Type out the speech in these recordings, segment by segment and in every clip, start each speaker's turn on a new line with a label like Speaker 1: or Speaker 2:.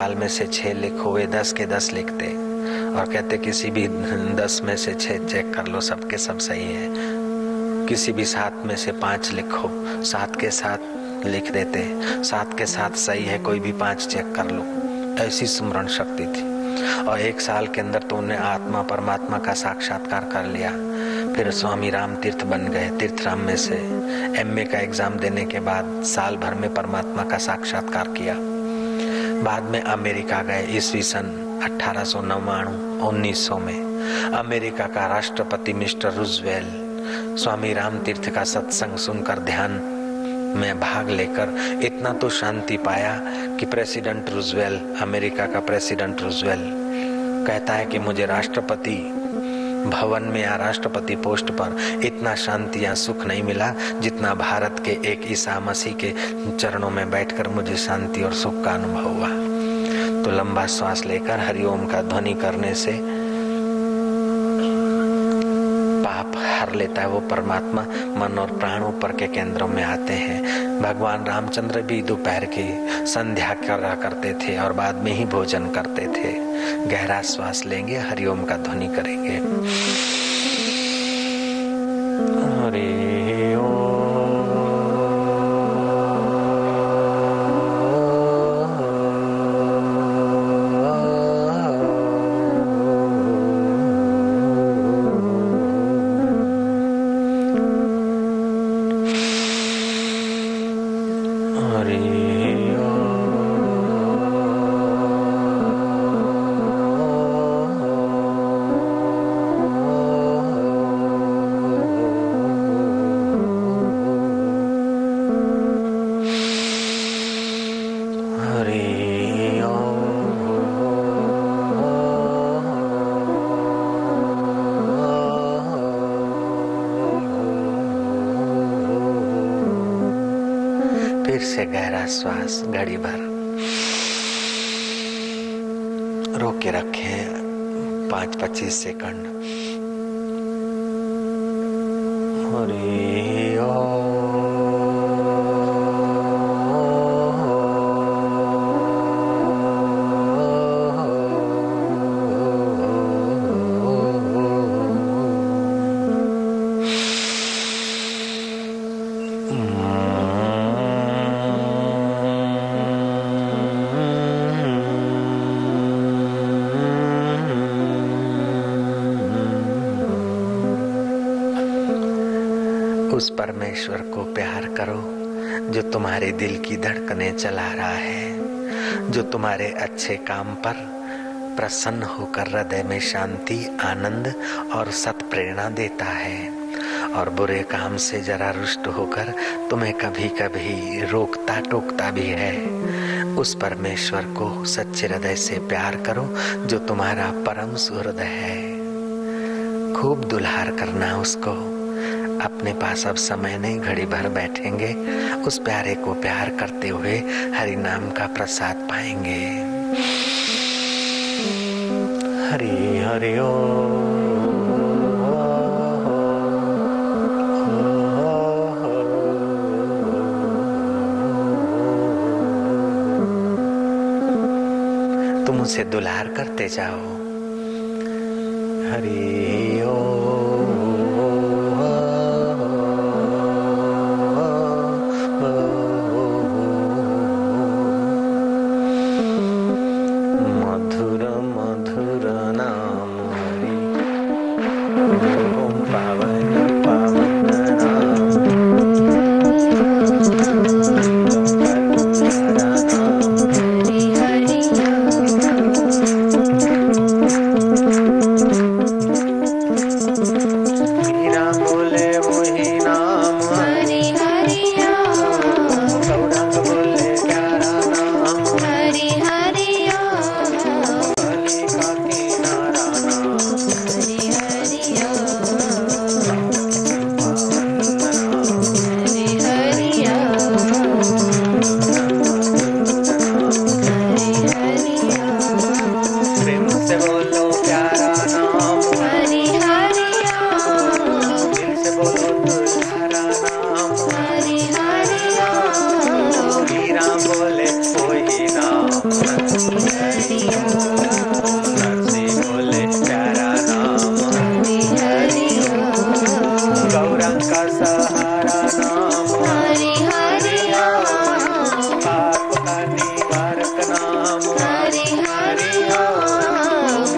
Speaker 1: साल में से 6 लिखो, वे 10 के 10 लिखते और कहते किसी भी 10 में से 6 चेक कर लो, सबके सब सही है। किसी भी 7 में से 5 लिखो, 7 के 7 लिख देते, 7 के 7 सही है, कोई भी 5 चेक कर लो। ऐसी स्मरण शक्ति थी। और 1 साल के अंदर तो उन्हें आत्मा परमात्मा का साक्षात्कार कर लिया। फिर स्वामी राम तीर्थ बन गए। तीर्थराम में से MA का एग्जाम देने के बाद साल भर में परमात्मा का साक्षात्कार किया। बाद में अमेरिका गए। ईस्वी सन 1899-1900 में अमेरिका का राष्ट्रपति मिस्टर रूजवेल्ट स्वामी राम तीर्थ का सत्संग सुनकर ध्यान में भाग लेकर इतना तो शांति पाया कि प्रेसिडेंट रूजवेल्ट, अमेरिका का प्रेसिडेंट रूजवेल्ट कहता है कि मुझे राष्ट्रपति भवन में या राष्ट्रपति पोस्ट पर इतना शांति या सुख नहीं मिला जितना भारत के एक ईसा मसीह के चरणों में बैठकर मुझे शांति और सुख का अनुभव हुआ। तो लंबा श्वास लेकर हरिओम का ध्वनि करने से पाप हर लेता है वो परमात्मा। मन और प्राण ऊपर के केंद्रों में आते हैं। भगवान रामचंद्र भी दोपहर की संध्या करा करते थे और बाद में ही भोजन करते थे। गहरा श्वास लेंगे, हरिओम का ध्वनि करेंगे। हरि ओम। फिर से गहरा श्वास घड़ी भर रोक के रखें 5-25 सेकंड। हरि ओम। उस परमेश्वर को प्यार करो जो तुम्हारे दिल की धड़कनें चला रहा है, जो तुम्हारे अच्छे काम पर प्रसन्न होकर हृदय में शांति, आनंद और सत प्रेरणा देता है और बुरे काम से जरा रुष्ट होकर तुम्हें कभी कभी रोकता टोकता भी है। उस परमेश्वर को सच्चे हृदय से प्यार करो जो तुम्हारा परम सुहृद है। खूब दुलार करना उसको। अपने पास अब समय नहीं, घड़ी भर बैठेंगे, उस प्यारे को प्यार करते हुए हरि नाम का प्रसाद पाएंगे। हरि हरि ओम। तुम उसे दुलार करते जाओ। हरि ओम।
Speaker 2: हरि हरि
Speaker 1: नरसी बोले प्यारा नाम गौरंग का सहारा नाम पाप का निवारक नाम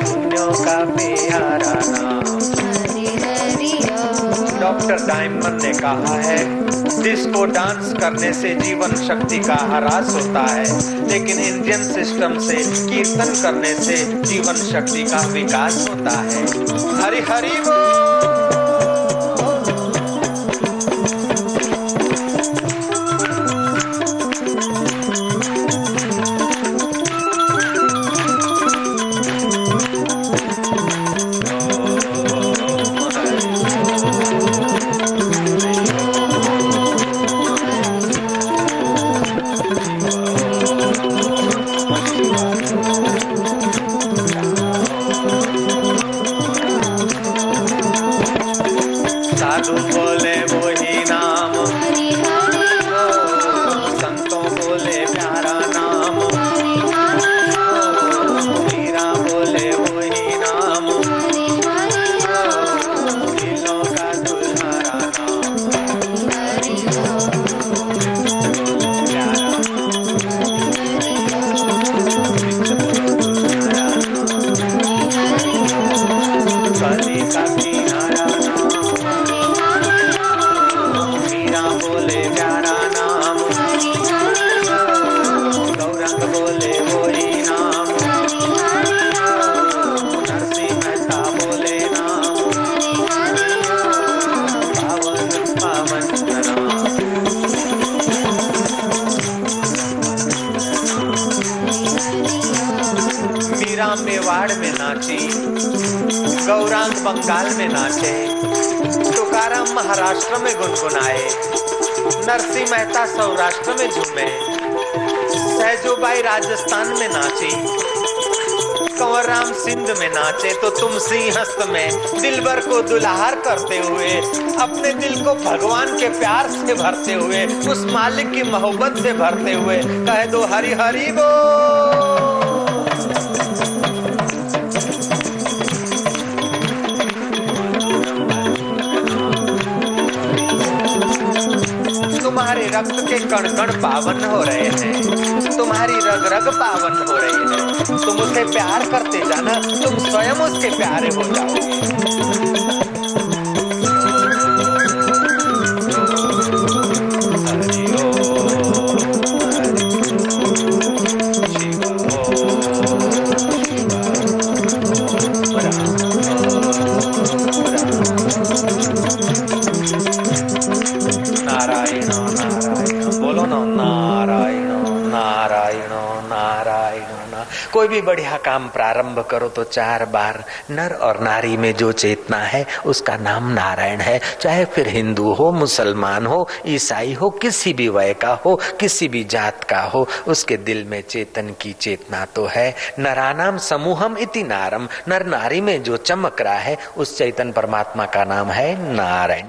Speaker 1: पुण्यों का प्यारा नाम। डॉक्टर डायमंड ने कहा है डिस्को डांस करने से जीवन शक्ति का ह्रास होता है, लेकिन इंडियन सिस्टम से कीर्तन करने से जीवन शक्ति का विकास होता है। हरि हरि बोल। साधु बोले वही नाम संतों बोले प्यारा नाम मीरा बोले वही नाम दिलों का दुल्हारा नाम कली का किनारा बोले प्यारा नाम गौरंग बोले वही नाम नरसी मेहता बोले नाम पावन पावन नाम। मीरा मेवाड़ में नाची, गौरांग बंगाल में नाचे, तुकाराम महाराष्ट्र में गुनगुनाए, नरसी मेहता सौराष्ट्र में झूमे, सहजोबाई राजस्थान में नाची, कंवर राम सिंध में नाचे, तो तुम सिंहस्थ में दिलबर को दुल्हार करते हुए अपने दिल को भगवान के प्यार से भरते हुए उस मालिक की मोहब्बत से भरते हुए कह दो हरि हरि बोल। तुम्हारे रक्त के कण कण पावन हो रहे हैं, तुम्हारी रग रग पावन हो रही है। तुम उसे प्यार करते जाना, तुम स्वयं उसके प्यारे हो जाओगे। नारायण नारायण बोलो ना, नारायण नारायण नारायण। कोई भी बढ़िया काम प्रारंभ करो तो 4 बार नर और नारी में जो चेतना है उसका नाम नारायण है। चाहे फिर हिंदू हो, मुसलमान हो, ईसाई हो, किसी भी वय का हो, किसी भी जात का हो, उसके दिल में चेतन की चेतना तो है। नरानाम समूहम इति नारम, नर नारी में जो चमक रहा है उस चैतन्य परमात्मा का नाम है नारायण।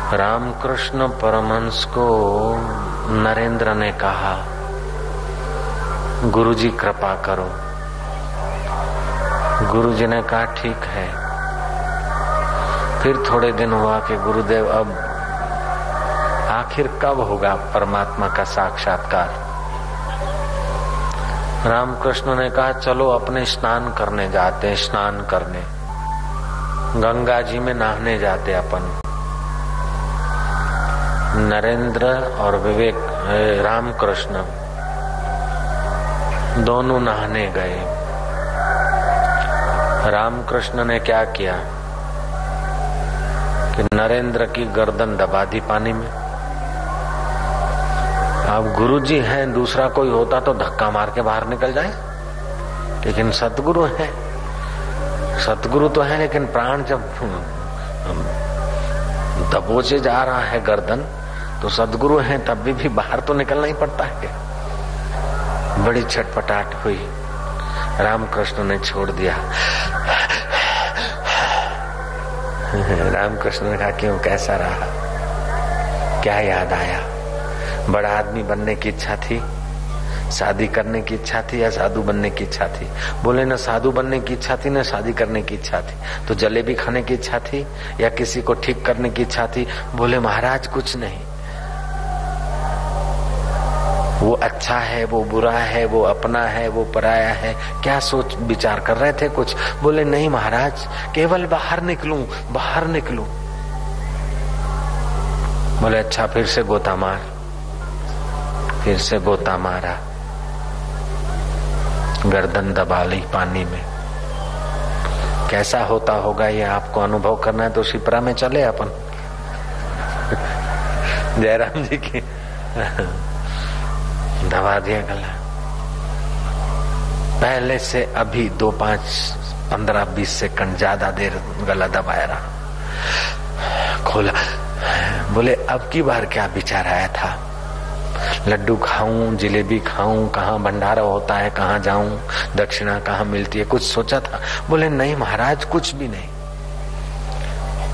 Speaker 1: रामकृष्ण परमहंस को नरेंद्र ने कहा गुरुजी कृपा करो। गुरुजी ने कहा ठीक है। फिर थोड़े दिन हुआ कि गुरुदेव अब आखिर कब होगा परमात्मा का साक्षात्कार। रामकृष्ण ने कहा चलो अपने स्नान करने जाते, स्नान करने गंगा जी में नहाने जाते अपन। नरेंद्र और विवेक रामकृष्ण दोनों नहाने गए। रामकृष्ण ने क्या किया कि नरेंद्र की गर्दन दबा दी पानी में। अब गुरुजी हैं, दूसरा कोई होता तो धक्का मार के बाहर निकल जाए, लेकिन सतगुरु हैं। सतगुरु तो है लेकिन प्राण जब दबोचे जा रहा है गर्दन, तो सदगुरु हैं तब भी बाहर तो निकलना ही पड़ता है। बड़ी छटपटाहट हुई, रामकृष्ण ने छोड़ दिया। रामकृष्ण ने कहा क्यों, कैसा रहा, क्या याद आया? बड़ा आदमी बनने की इच्छा थी, शादी करने की इच्छा थी या साधु बनने की इच्छा थी? बोले न साधु बनने की इच्छा थी न शादी करने की इच्छा थी। तो जलेबी खाने की इच्छा थी या किसी को ठीक करने की इच्छा थी? बोले महाराज कुछ नहीं, वो अच्छा है, वो बुरा है, वो अपना है, वो पराया है, क्या सोच विचार कर रहे थे कुछ? बोले नहीं महाराज, केवल बाहर निकलूं, बाहर निकलूं। बोले अच्छा, फिर से गोता मार। फिर से गोता मारा, गर्दन दबा ली पानी में। कैसा होता होगा ये आपको अनुभव करना है तो शिप्रा में चले अपन। जयराम जी की दबा दिया गला। पहले से अभी 2, 5, 15, 20 सेकंड ज्यादा देर गला दबाया रहा। खोला, बोले अब की बार क्या विचार आया था? लड्डू खाऊं, जलेबी खाऊं, कहाँ भंडारा होता है, कहाँ जाऊं, दक्षिणा कहाँ मिलती है, कुछ सोचा था? बोले नहीं महाराज कुछ भी नहीं,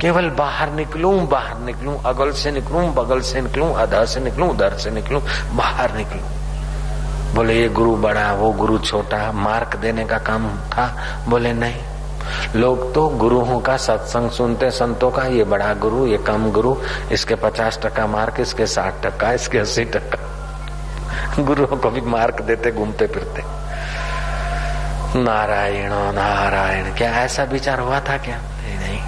Speaker 1: केवल बाहर निकलूं, बाहर निकलूं, अगल से निकलूं, बगल से निकलूं, अधर से निकलूं, उधर से निकलूं, बाहर निकलूं। बोले ये गुरु बड़ा, वो गुरु छोटा, मार्क देने का काम था? बोले नहीं, लोग तो गुरुओं का सत्संग सुनते, संतों का, ये बड़ा गुरु, ये कम गुरु, इसके 50% मार्क, इसके 60%, इसके 80%। गुरुओं को भी मार्क देते घूमते फिरते। नारायण नारायण, क्या ऐसा विचार हुआ था क्या? नहीं।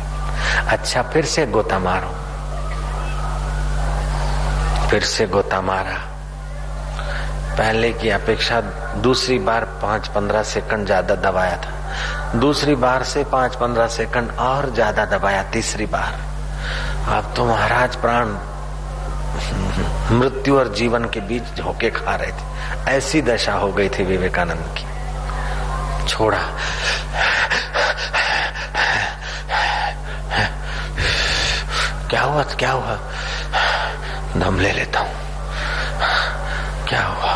Speaker 1: अच्छा, फिर से गोता मारो। फिर से गोता मारा। पहले की अपेक्षा दूसरी बार 5-15 सेकंड ज्यादा दबाया था। दूसरी बार से 5-15 सेकंड और ज्यादा दबाया। तीसरी बार अब तो महाराज प्राण मृत्यु और जीवन के बीच झोंके खा रहे थे। ऐसी दशा हो गई थी विवेकानंद की। छोड़ा, क्या हुआ? क्या हुआ? दम ले लेता हूं। क्या हुआ?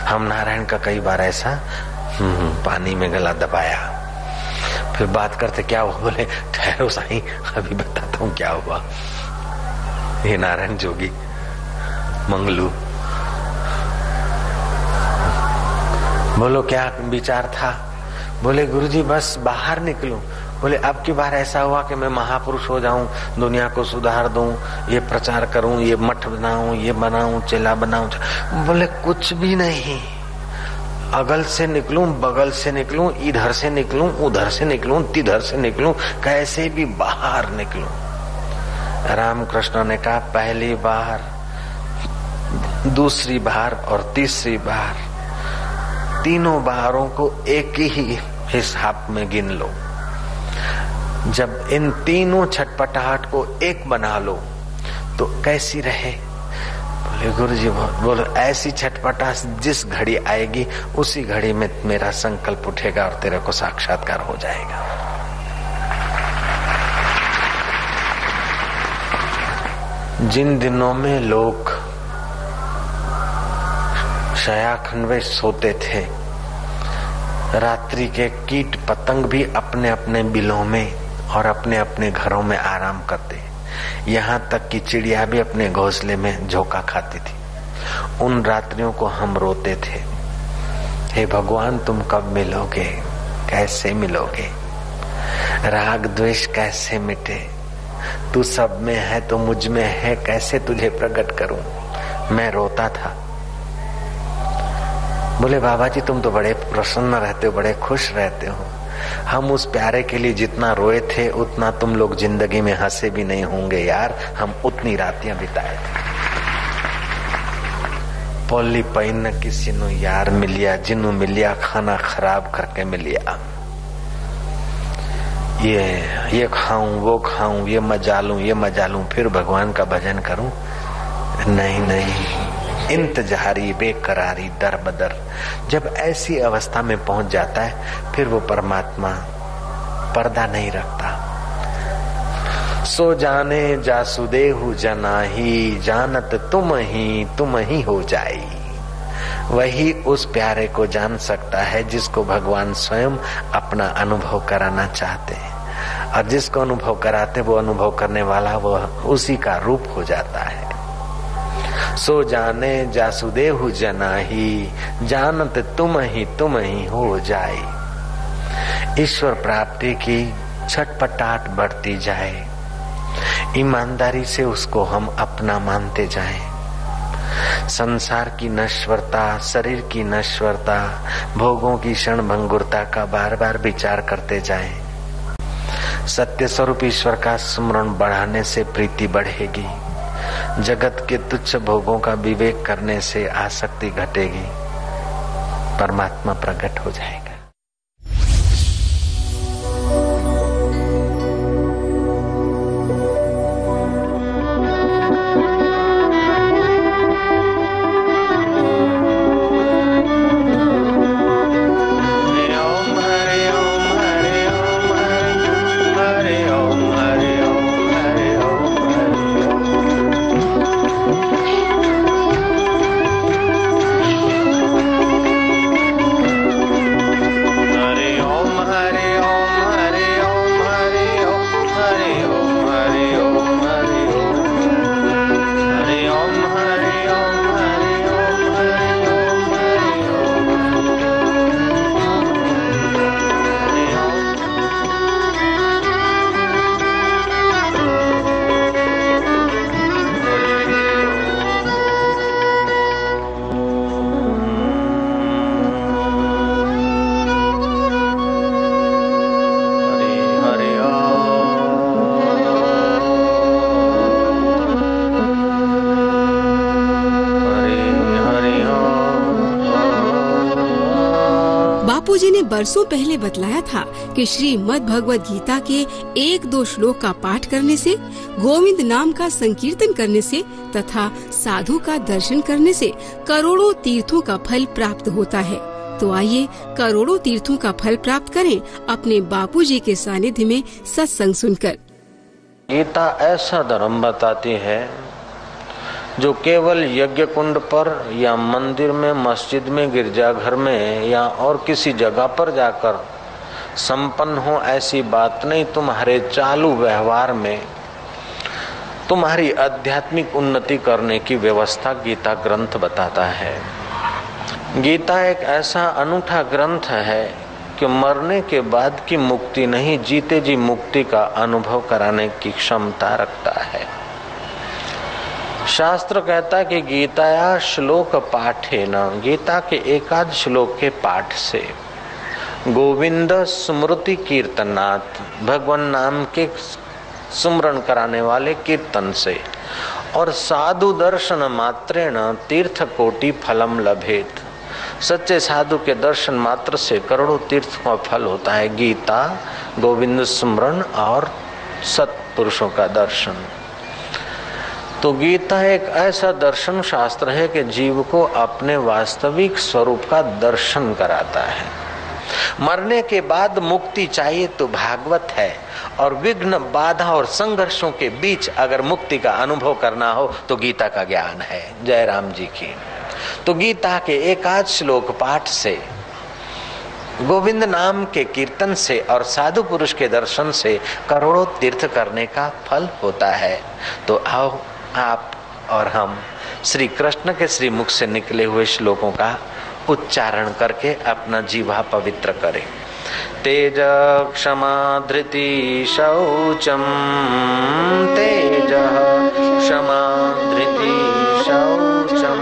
Speaker 1: हम नारायण का कई बार ऐसा पानी में गला दबाया, फिर बात करते क्या हुआ? बोले ठहरो साईं, अभी बताता हूँ क्या हुआ। ये नारायण जोगी मंगलू। बोलो क्या विचार था? बोले गुरुजी बस बाहर निकलूं। बोले अब की बार ऐसा हुआ कि मैं महापुरुष हो जाऊं, दुनिया को सुधार दूं, ये प्रचार करूं, ये मठ बनाऊं, ये बनाऊं, चेला बनाऊं। बोले कुछ भी नहीं, अगल से निकलूं, बगल से निकलूं, इधर से निकलूं, उधर से निकलूं, तिधर से निकलूं, कैसे भी बाहर निकलूं। रामकृष्ण ने कहा पहली बार, दूसरी बार और तीसरी बार, तीनों बारों को एक ही हिसाब में गिन लो। जब इन तीनों छटपटाहट को एक बना लो तो कैसी रहे? बोले गुरुजी बोलो ऐसी छटपटाहट जिस घड़ी आएगी उसी घड़ी में मेरा संकल्प उठेगा और तेरे को साक्षात्कार हो जाएगा। जिन दिनों में लोग शयाखंड में सोते थे, रात्रि के कीट पतंग भी अपने अपने बिलों में और अपने अपने घरों में आराम करते, यहाँ तक कि चिड़िया भी अपने घोंसले में झोंका खाती थी। उन रात्रियों को हम रोते थे, हे भगवान तुम कब मिलोगे, कैसे मिलोगे, राग द्वेष कैसे मिटे, तू सब में है तो मुझ में है, कैसे तुझे प्रकट करूं। मैं रोता था। बोले बाबा जी तुम तो बड़े प्रसन्न रहते हो, बड़े खुश रहते हो। हम उस प्यारे के लिए जितना रोए थे उतना तुम लोग जिंदगी में हंसे भी नहीं होंगे यार। हम उतनी रातियां बिताए थे। पोली पैन किसी नु यार मिलिया, जिन्नु मिलिया खाना खराब करके मिलिया। ये खाऊं, वो खाऊं, ये मजा लूं, ये मजा लूं, फिर भगवान का भजन करूं। नहीं नहीं, इंतजारी बेकरारी दर बदर। जब ऐसी अवस्था में पहुंच जाता है फिर वो परमात्मा पर्दा नहीं रखता। सो जाने जासुदेहु जनाही, जानत तुम ही हो जाई। वही उस प्यारे को जान सकता है जिसको भगवान स्वयं अपना अनुभव कराना चाहते हैं, और जिसको अनुभव कराते वो अनुभव करने वाला वो उसी का रूप हो जाता है। सो जाने जासुदेव जनाही, जानत तुम ही हो जाए। ईश्वर प्राप्ति की छटपटाहट बढ़ती जाए, ईमानदारी से उसको हम अपना मानते जाएं। संसार की नश्वरता, शरीर की नश्वरता, भोगों की क्षणभंगुरता का बार बार विचार करते जाएं। सत्य स्वरूप ईश्वर का स्मरण बढ़ाने से प्रीति बढ़ेगी, जगत के तुच्छ भोगों का विवेक करने से आसक्ति घटेगी, परमात्मा प्रकट हो जाएगा।
Speaker 2: बापूजी ने बरसों पहले बतलाया था कि श्रीमद् भगवद गीता के 1-2 श्लोक का पाठ करने से, गोविंद नाम का संकीर्तन करने से तथा साधु का दर्शन करने से करोड़ों तीर्थों का फल प्राप्त होता है। तो आइए करोड़ों तीर्थों का फल प्राप्त करें अपने बापूजी के सानिध्य में सत्संग सुनकर।
Speaker 1: गीता ऐसा धर्म बताती है जो केवल यज्ञ कुंड पर या मंदिर में, मस्जिद में, गिरजाघर में या और किसी जगह पर जाकर संपन्न हो, ऐसी बात नहीं। तुम्हारे चालू व्यवहार में तुम्हारी आध्यात्मिक उन्नति करने की व्यवस्था गीता ग्रंथ बताता है। गीता एक ऐसा अनूठा ग्रंथ है कि मरने के बाद की मुक्ति नहीं, जीते जी मुक्ति का अनुभव कराने की क्षमता रखता है। शास्त्र कहता है कि गीताया श्लोक पाठे न, गीता के एकाध श्लोक के पाठ से, गोविंद स्मृति कीर्तनात्, भगवान नाम के सुमरण कराने वाले कीर्तन से, और साधु दर्शन मात्रेण तीर्थ कोटि फलम लभेत, सच्चे साधु के दर्शन मात्र से करोड़ों तीर्थ का फल होता है। गीता, गोविंद स्मरण और सत्पुरुषों का दर्शन। तो गीता एक ऐसा दर्शन शास्त्र है कि जीव को अपने वास्तविक स्वरूप का दर्शन कराता है। मरने के बाद मुक्ति चाहिए तो भागवत है, और विघ्न, बाधा और संघर्षों के बीच अगर मुक्ति का अनुभव करना हो तो गीता का ज्ञान है। जय राम जी की। तो गीता के एकाध श्लोक पाठ से, गोविंद नाम के कीर्तन से और साधु पुरुष के दर्शन से करोड़ों तीर्थ करने का फल होता है। तो आओ आप और हम श्री कृष्ण के श्री मुख से निकले हुए श्लोकों का उच्चारण करके अपना जीवा पवित्र करें। तेज क्षमा धृति शौचम, तेज क्षमा धृति शौचम,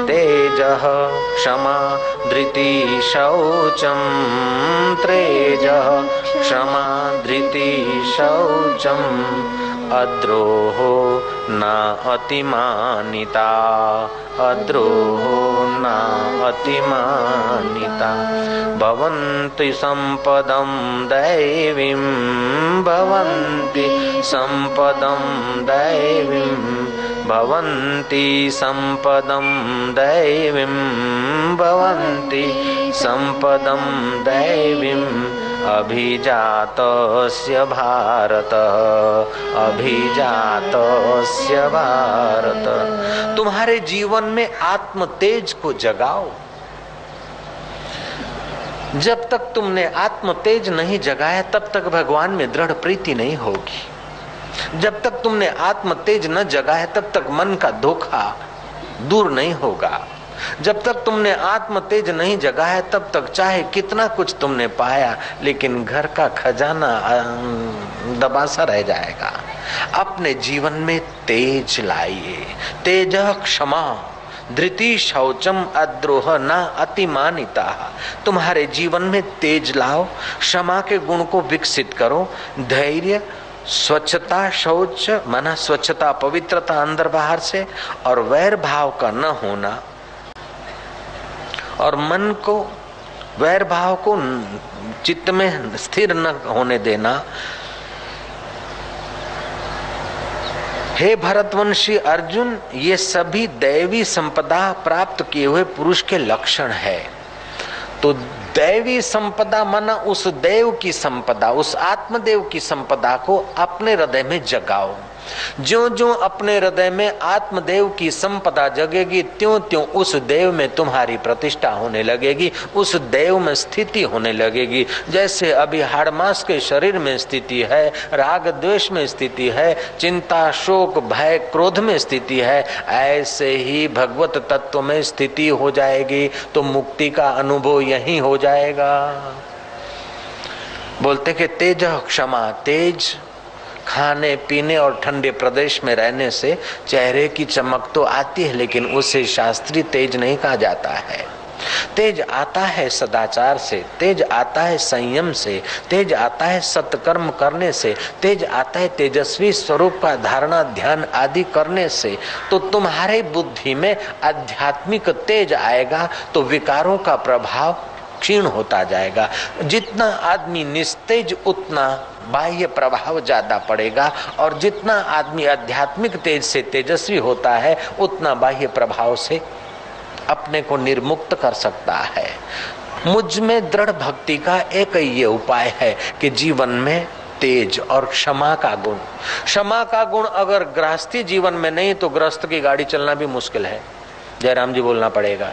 Speaker 1: तेज क्षमा धृति शौचम, तेज क्षमा धृति शौचम, अद्रोहो न अतिमानिता, अद्रोहो न अतिमानिता, भवन्ति सम्पदं दैवीं, भवन्ति सम्पदं दैवीं, भवन्ति सम्पदं दैवीं, भवन्ति सम्पदं दैवीं, अभिजातस्य भारत, अभिजातस्य भारत। तुम्हारे जीवन में आत्म तेज को जगाओ। जब तक तुमने आत्म तेज नहीं जगाया तब तक भगवान में दृढ़ प्रीति नहीं होगी। जब तक तुमने आत्म तेज न जगाया तब तक मन का धोखा दूर नहीं होगा। जब तक तुमने आत्म तेज नहीं जगा है तब तक चाहे कितना कुछ तुमने पाया, लेकिन घर का खजाना दबा सा रह जाएगा। अपने जीवन में तेज लाइए। तेज क्षमा धृति शौचम अद्रोह न अतिमानिता। तुम्हारे जीवन में तेज लाओ, क्षमा के गुण को विकसित करो, धैर्य, स्वच्छता, शौच माना स्वच्छता पवित्रता अंदर बाहर से, और वैर भाव का न होना, और मन को वैर भाव को चित्त में स्थिर न होने देना। हे भरतवंशी अर्जुन, ये सभी दैवी संपदा प्राप्त किए हुए पुरुष के लक्षण है। तो दैवी संपदा माना उस देव की संपदा, उस आत्मदेव की संपदा को अपने हृदय में जगाओ। ज्यों ज्यों अपने हृदय में आत्मदेव की संपदा जगेगी, त्यों त्यों उस देव में तुम्हारी प्रतिष्ठा होने लगेगी, उस देव में स्थिति होने लगेगी। जैसे अभी हाड़ मास के शरीर में स्थिति है, राग द्वेष में स्थिति है, चिंता शोक भय क्रोध में स्थिति है, ऐसे ही भगवत तत्व में स्थिति हो जाएगी तो मुक्ति का अनुभव यही हो जाएगा। बोलते कि तेज क्षमा, तेज खाने पीने और ठंडे प्रदेश में रहने से चेहरे की चमक तो आती है, लेकिन उसे शास्त्रीय तेज नहीं कहा जाता है। तेज आता है सदाचार से, तेज आता है संयम से, तेज आता है सत्कर्म करने से, तेज आता है तेजस्वी स्वरूप का धारणा ध्यान आदि करने से। तो तुम्हारे बुद्धि में आध्यात्मिक तेज आएगा तो विकारों का प्रभाव क्षीण होता जाएगा। जितना आदमी निस्तेज उतना बाह्य प्रभाव ज्यादा पड़ेगा, और जितना आदमी आध्यात्मिक तेज से तेजस्वी होता है उतना बाह्य प्रभाव से अपने को निर्मुक्त कर सकता है। मुझ में दृढ़ भक्ति का एक ये उपाय है कि जीवन में तेज और क्षमा का गुण, क्षमा का गुण अगर गृहस्थी जीवन में नहीं तो गृहस्थ की गाड़ी चलना भी मुश्किल है। जयराम जी बोलना पड़ेगा।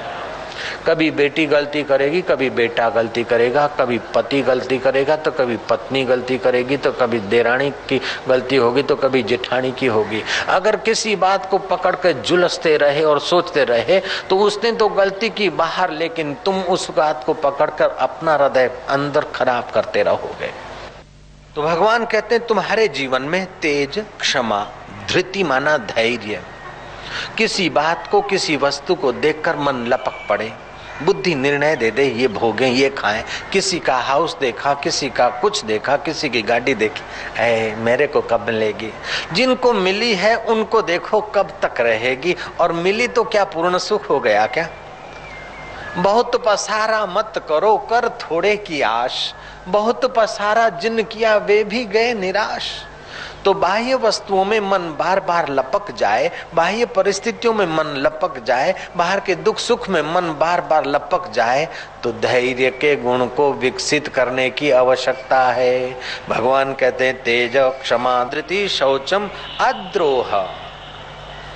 Speaker 1: कभी बेटी गलती करेगी, कभी बेटा गलती करेगा, कभी पति गलती करेगा तो कभी पत्नी गलती करेगी, तो कभी देरानी की गलती होगी तो कभी जेठानी की होगी। अगर किसी बात को पकड़ कर झुलसते रहे और सोचते रहे तो उसने तो गलती की बाहर, लेकिन तुम उस बात को पकड़कर अपना हृदय अंदर खराब करते रहोगे। तो भगवान कहते हैं तुम्हारे जीवन में तेज, क्षमा, धृति माना धैर्य, किसी बात को किसी वस्तु को देखकर मन लपक पड़े, बुद्धि निर्णय दे दे ये भोगें ये खाएं। किसी का हाउस देखा, किसी का कुछ देखा, किसी की गाड़ी देखी, ऐ मेरे को कब मिलेगी। जिनको मिली है उनको देखो कब तक रहेगी, और मिली तो क्या पूर्ण सुख हो गया क्या। बहुत पसारा मत करो कर थोड़े की आश, बहुत पसारा जिन किया वे भी गए निराश। तो बाह्य वस्तुओं में मन बार बार लपक जाए, बाह्य परिस्थितियों में मन लपक जाए, बाहर के दुख सुख में मन बार बार लपक जाए, तो धैर्य के गुण को विकसित करने की आवश्यकता है। भगवान कहते हैं तेज, क्षमा, धृति, शौचम, अद्रोह।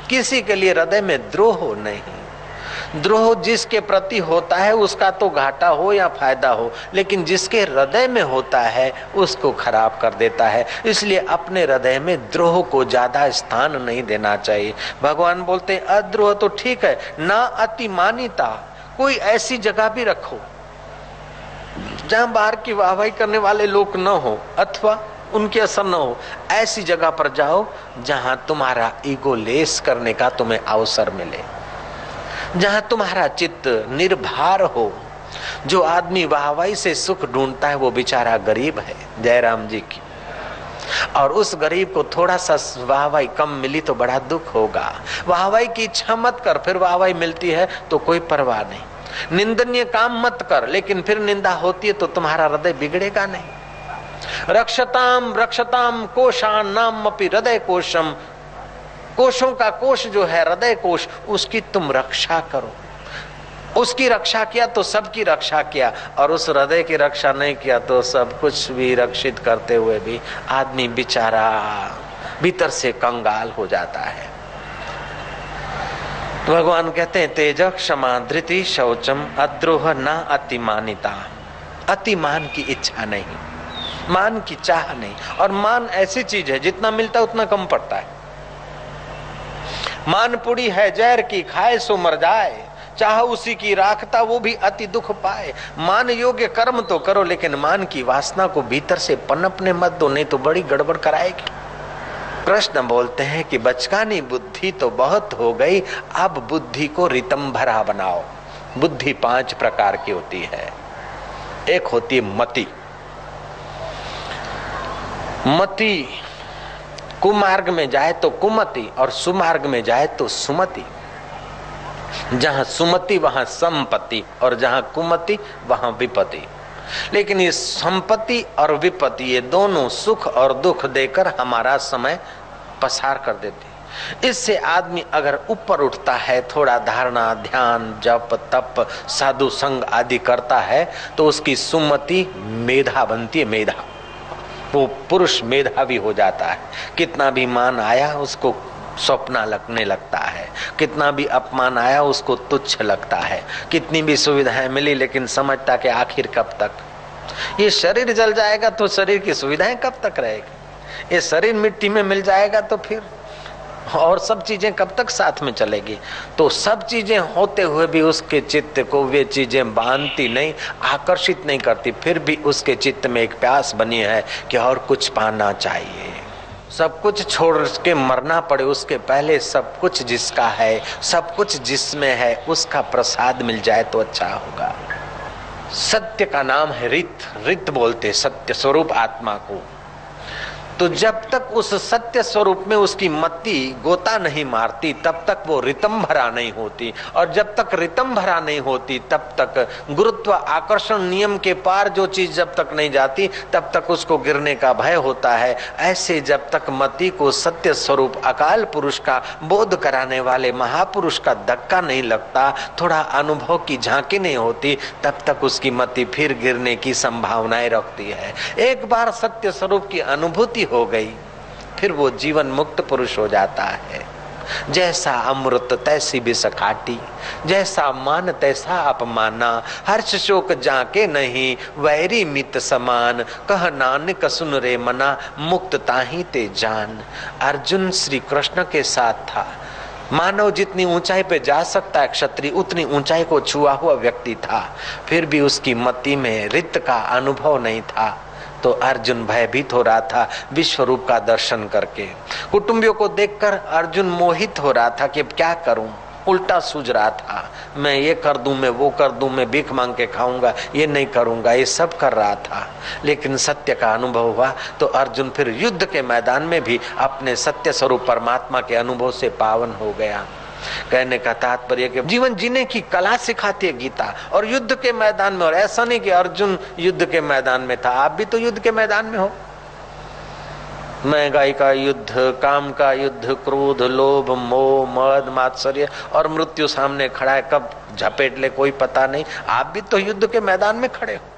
Speaker 1: किसी के लिए हृदय में द्रोह नहीं। द्रोह जिसके प्रति होता है उसका तो घाटा हो या फायदा हो, लेकिन जिसके हृदय में होता है उसको खराब कर देता है। इसलिए अपने हृदय में द्रोह को ज्यादा स्थान नहीं देना चाहिए। भगवान बोलते हैं अद्रोह तो ठीक है, ना अतिमानिता। कोई ऐसी जगह भी रखो जहां बाहर की वाहवाही करने वाले लोग न हो अथवा उनके असर न हो। ऐसी जगह पर जाओ जहां तुम्हारा ईगो लेस करने का तुम्हें अवसर मिले, जहां तुम्हारा चित्त निर्भर हो। जो आदमी वाहवाही से सुख ढूंढता है वो बेचारा गरीब है, जयराम जी की। और उस गरीब को थोड़ा सा वाहवाही कम मिली तो बड़ा दुख होगा। वाहवाही की इच्छा मत कर, फिर वाहवाही मिलती है तो कोई परवाह नहीं। निंदनीय काम मत कर, लेकिन फिर निंदा होती है तो तुम्हारा हृदय बिगड़ेगा नहीं। रक्षताम रक्षताम कोशान नाम अपि हृदय कोशम। कोशों का कोश जो है हृदय कोश, उसकी तुम रक्षा करो। उसकी रक्षा किया तो सबकी रक्षा किया, और उस हृदय की रक्षा नहीं किया तो सब कुछ भी रक्षित करते हुए भी आदमी बेचारा भीतर से कंगाल हो जाता है। तो भगवान कहते हैं तेज, क्षमा, धृति, शौचम, अद्रोह, न अतिमानिता। अतिमान की इच्छा नहीं, मान की चाह नहीं। और मान ऐसी चीज है जितना मिलता है उतना कम पड़ता है। मानपुड़ी है जहर की खाए सो मर जाए, चाह उसी की राखता वो भी अति दुख पाए। मान योग्य कर्म तो करो, लेकिन मान की वासना को भीतर से पनपने मत दो, नहीं तो बड़ी गड़बड़ कराएगी। कृष्ण बोलते हैं कि बचकानी बुद्धि तो बहुत हो गई, अब बुद्धि को रितंभरा बनाओ। बुद्धि 5 प्रकार की होती है। एक होती है मति। मति कुमार्ग में जाए तो कुमति और सुमार्ग में जाए तो सुमति। जहां सुमति वहां संपत्ति और जहां कुमति वहां विपत्ति। लेकिन ये संपत्ति और विपत्ति ये दोनों सुख और दुख देकर हमारा समय पसार कर देते। इससे आदमी अगर ऊपर उठता है, थोड़ा धारणा ध्यान जप तप साधु संग आदि करता है, तो उसकी सुमति मेधा बनती है। मेधा, वो पुरुष मेधावी हो जाता है। कितना भी मान आया उसको सपना लगने लगता है, कितना भी अपमान आया उसको तुच्छ लगता है, कितनी भी सुविधाएं मिली लेकिन समझता कि आखिर कब तक, ये शरीर जल जाएगा तो शरीर की सुविधाएं कब तक रहेगी, ये शरीर मिट्टी में मिल जाएगा तो फिर और सब चीजें कब तक साथ में चलेगी। तो सब चीजें होते हुए भी उसके चित्त को वे चीजें बांधती नहीं, आकर्षित नहीं करती, फिर भी उसके चित्त में एक प्यास बनी है कि और कुछ पाना चाहिए। सब कुछ छोड़ के मरना पड़े उसके पहले सब कुछ जिसका है, सब कुछ जिसमें है, उसका प्रसाद मिल जाए तो अच्छा होगा। सत्य का नाम है रित। रित बोलते सत्य स्वरूप आत्मा को। तो जब तक उस सत्य स्वरूप में उसकी मति गोता नहीं मारती तब तक वो रितंभरा नहीं होती, और जब तक रितंभरा नहीं होती तब तक गुरुत्व आकर्षण नियम के पार जो चीज जब तक नहीं जाती तब तक उसको गिरने का भय होता है। ऐसे जब तक मति को सत्य स्वरूप अकाल पुरुष का बोध कराने वाले महापुरुष का धक्का नहीं लगता, थोड़ा अनुभव की झांकी नहीं होती, तब तक उसकी मति फिर गिरने की संभावनाएं रखती है। एक बार सत्य स्वरूप की अनुभूति हो गई फिर वो जीवन मुक्त पुरुष हो जाता है। जैसा अमृत तैसी बिस खाटी, जैसा मान तैसा अपमाना, हर्ष शोक जाके नहीं वैरी मित समान, कह नानक सुन रे मना मुक्त ताही ते जान। अर्जुन श्री कृष्ण के साथ था। मानव जितनी ऊंचाई पे जा सकता है क्षत्रिय उतनी ऊंचाई को छुआ हुआ व्यक्ति था, फिर भी उसकी मति में रित का अनुभव नहीं था। तो अर्जुन भयभीत हो रहा था विश्व रूप का दर्शन करके। कुटुंबियों को देखकर अर्जुन मोहित हो रहा था कि अब क्या करूं, उल्टा सूझ रहा था। मैं ये कर दूं, मैं वो कर दूं, मैं भीख मांग के खाऊंगा, ये नहीं करूंगा, ये सब कर रहा था। लेकिन सत्य का अनुभव हुआ तो अर्जुन फिर युद्ध के मैदान में भी अपने सत्य स्वरूप परमात्मा के अनुभव से पावन हो गया। कहने का तात्पर्य कि जीवन जीने की कला सिखाती है गीता, और युद्ध के मैदान में। और ऐसा नहीं कि अर्जुन युद्ध के मैदान में था, आप भी तो युद्ध के मैदान में हो। महंगाई का युद्ध, काम का युद्ध, क्रोध लोभ मोह मद मात्सर्य और मृत्यु सामने खड़ा है, कब झपेट ले कोई पता नहीं। आप भी तो युद्ध के मैदान में खड़े हो।